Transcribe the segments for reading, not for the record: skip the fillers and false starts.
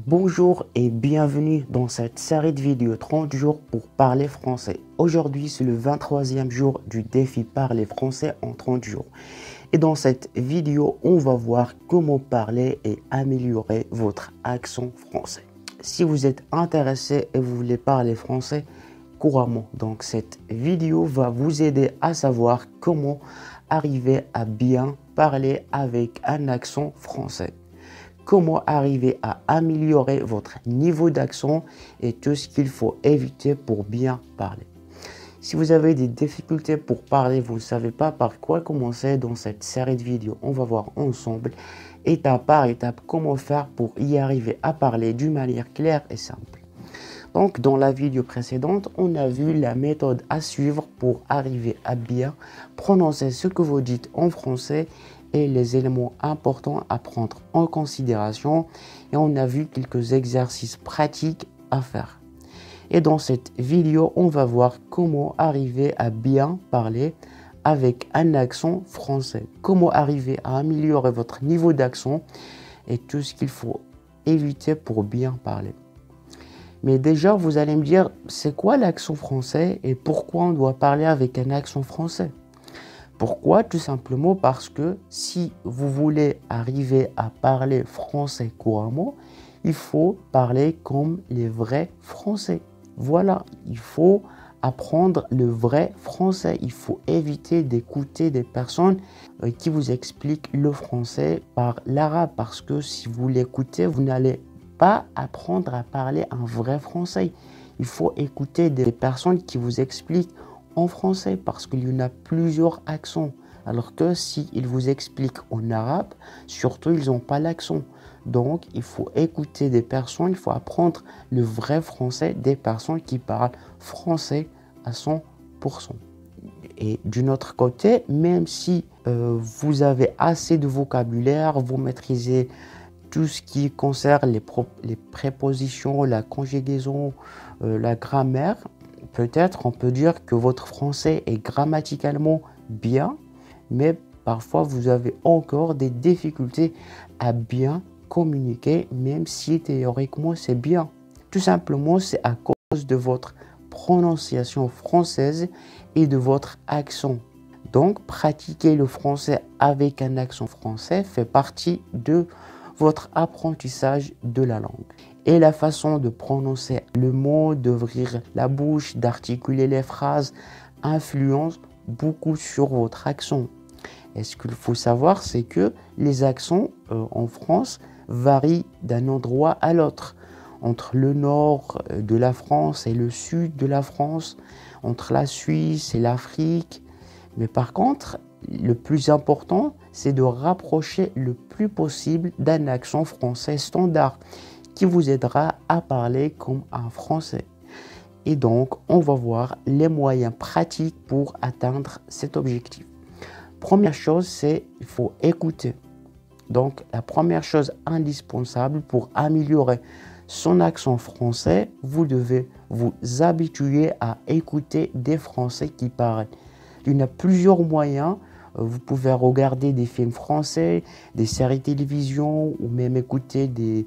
Bonjour et bienvenue dans cette série de vidéos 30 jours pour parler français. Aujourd'hui, c'est le 23e jour du défi Parler français en 30 jours. Et dans cette vidéo, on va voir comment parler et améliorer votre accent français. Si vous êtes intéressé et vous voulez parler français couramment, donc cette vidéo va vous aider à savoir comment arriver à bien parler avec un accent français. Comment arriver à améliorer votre niveau d'accent et tout ce qu'il faut éviter pour bien parler. Si vous avez des difficultés pour parler, vous ne savez pas par quoi commencer dans cette série de vidéos, on va voir ensemble, étape par étape, comment faire pour y arriver à parler d'une manière claire et simple. Donc, dans la vidéo précédente, on a vu la méthode à suivre pour arriver à bien prononcer ce que vous dites en français et les éléments importants à prendre en considération. Et on a vu quelques exercices pratiques à faire. Et dans cette vidéo, on va voir comment arriver à bien parler avec un accent français. Comment arriver à améliorer votre niveau d'accent et tout ce qu'il faut éviter pour bien parler. Mais déjà, vous allez me dire, c'est quoi l'accent français et pourquoi on doit parler avec un accent français? Pourquoi? Tout simplement parce que si vous voulez arriver à parler français couramment, il faut parler comme les vrais Français. Voilà, il faut apprendre le vrai français. Il faut éviter d'écouter des personnes qui vous expliquent le français par l'arabe. Parce que si vous l'écoutez, vous n'allez pas apprendre à parler un vrai français. Il faut écouter des personnes qui vous expliquent en français parce qu'il y en a plusieurs accents. Alors que s'ils vous expliquent en arabe, surtout ils n'ont pas l'accent. Donc il faut écouter des personnes, il faut apprendre le vrai français des personnes qui parlent français à 100%. Et d'une autre côté, même si vous avez assez de vocabulaire, vous maîtrisez tout ce qui concerne les prépositions, la conjugaison, la grammaire, peut-être on peut dire que votre français est grammaticalement bien, mais parfois vous avez encore des difficultés à bien communiquer, même si théoriquement c'est bien. Tout simplement, c'est à cause de votre prononciation française et de votre accent. Donc, pratiquer le français avec un accent français fait partie de votre apprentissage de la langue. Et la façon de prononcer le mot, d'ouvrir la bouche, d'articuler les phrases influence beaucoup sur votre accent. Et ce qu'il faut savoir, c'est que les accents en France varient d'un endroit à l'autre. Entre le nord de la France et le sud de la France, entre la Suisse et l'Afrique. Mais par contre, le plus important, c'est de rapprocher le plus possible d'un accent français standard qui vous aidera à parler comme un français. Et donc, on va voir les moyens pratiques pour atteindre cet objectif. Première chose, c'est qu'il faut écouter. Donc, la première chose indispensable pour améliorer son accent français, vous devez vous habituer à écouter des Français qui parlent. Il y a plusieurs moyens. Vous pouvez regarder des films français, des séries télévision ou même écouter des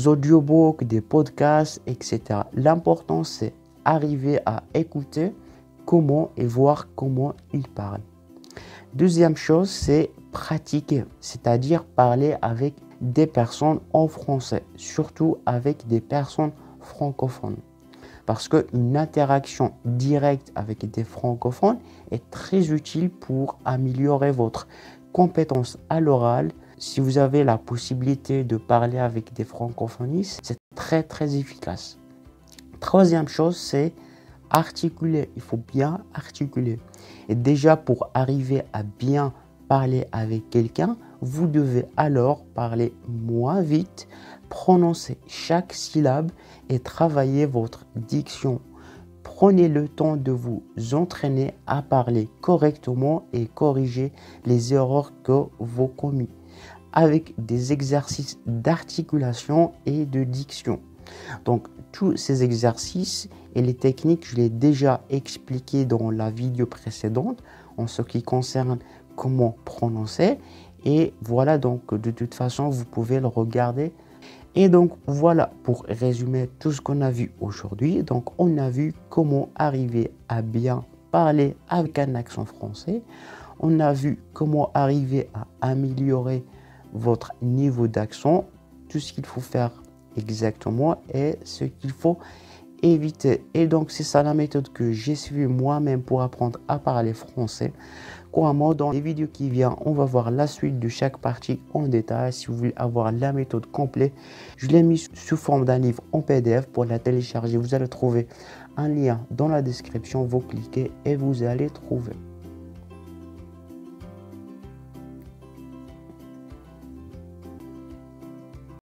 audiobooks, des podcasts, etc. L'important, c'est arriver à écouter comment et voir comment ils parlent. Deuxième chose, c'est pratiquer, c'est-à-dire parler avec des personnes en français, surtout avec des personnes francophones. Parce qu'une interaction directe avec des francophones est très utile pour améliorer votre compétence à l'oral. Si vous avez la possibilité de parler avec des francophonistes, c'est très très efficace. Troisième chose, c'est articuler. Il faut bien articuler. Et déjà, pour arriver à bien parler avec quelqu'un, vous devez alors parler moins vite, prononcer chaque syllabe et travailler votre diction. Prenez le temps de vous entraîner à parler correctement et corriger les erreurs que vous commettez avec des exercices d'articulation et de diction. Donc, tous ces exercices et les techniques, je l'ai déjà expliqué dans la vidéo précédente en ce qui concerne comment prononcer. Et voilà, donc de toute façon, vous pouvez le regarder Et donc voilà, pour résumer tout ce qu'on a vu aujourd'hui. Donc on a vu comment arriver à bien parler avec un accent français. On a vu comment arriver à améliorer votre niveau d'accent, tout ce qu'il faut faire exactement et ce qu'il faut éviter. Et donc c'est ça la méthode que j'ai suivie moi-même pour apprendre à parler français couramment. Dans les vidéos qui viennent, on va voir la suite de chaque partie en détail. Si vous voulez avoir la méthode complète, je l'ai mis sous forme d'un livre en PDF. Pour la télécharger, vous allez trouver un lien dans la description. Vous cliquez et vous allez trouver.